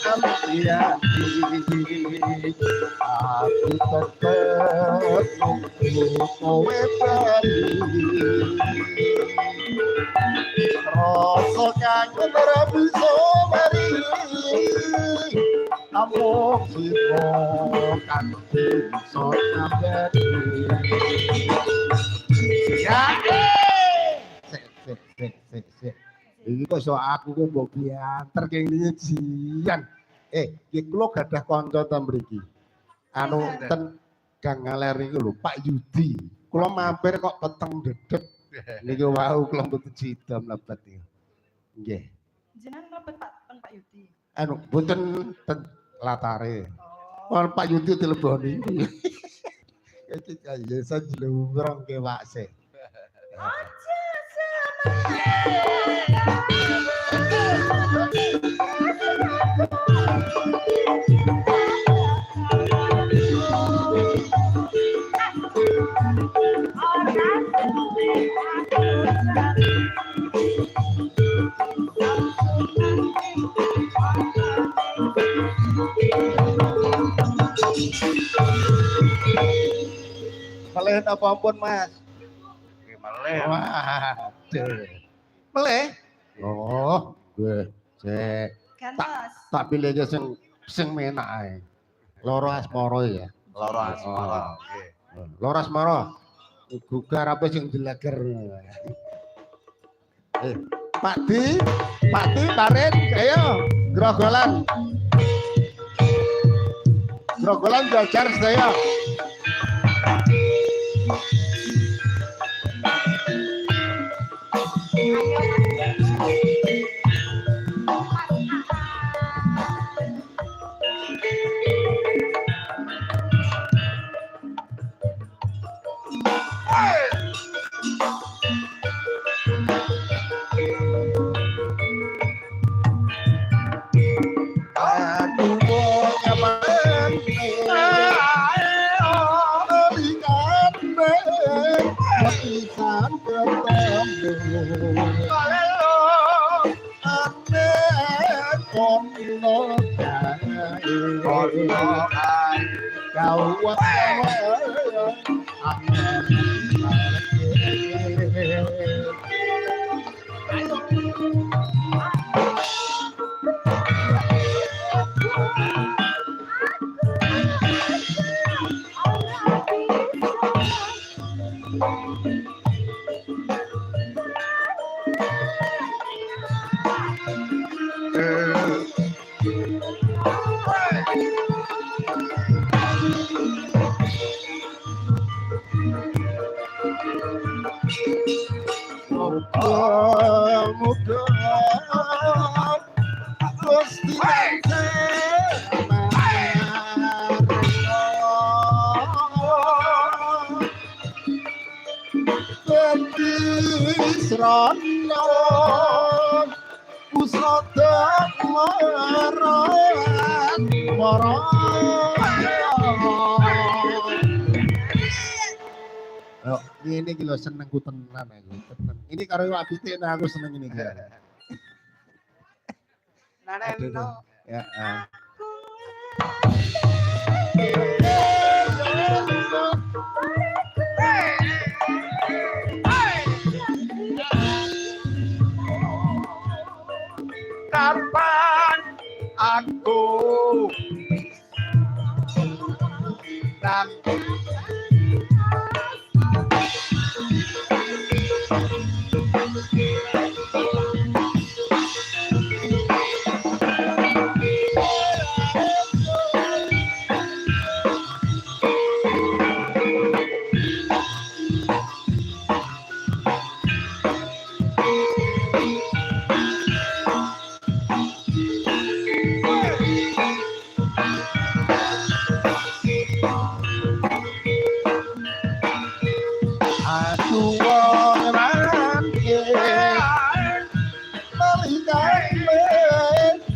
ampiati aku tetep nunggu kowe bali rasa kangen ora bisa mari amuk sira kanthi iso nyambeti ya sik iki kok iso aku kok mbok bianter kene jian iki kula gadah kanca ta mriki anu ten Gang Ngaler iku lho Pak Yudi kula mampir kok peteng dedet niki wau kula mboten sida mlebet iki nggih jenengan mlebet Pak Yudi anu mboten ten latare Pak Yudi dileboni iki kaya sajlungrong ke Pak Se aja Meleh apa ampun Mas? Meleh. Waduh. Meleh? Oh, gue cek. Tak pilih aja sing menak ae. Loro asmara ya. Loro asmara. Nggih. Loro asmara. Gugar apa sing dileger. Pak Di Barin, ayo grogolan. Grogolan belajar sedaya. Ini kilo seneng ku tenan aku tenan. Ini karo Abite aku seneng ini kira. Naneno. Ya. Kapan aku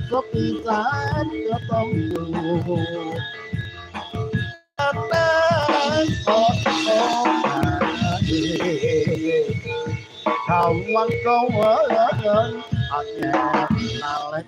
Kepisaan ketemu kawan kawan hanya nalek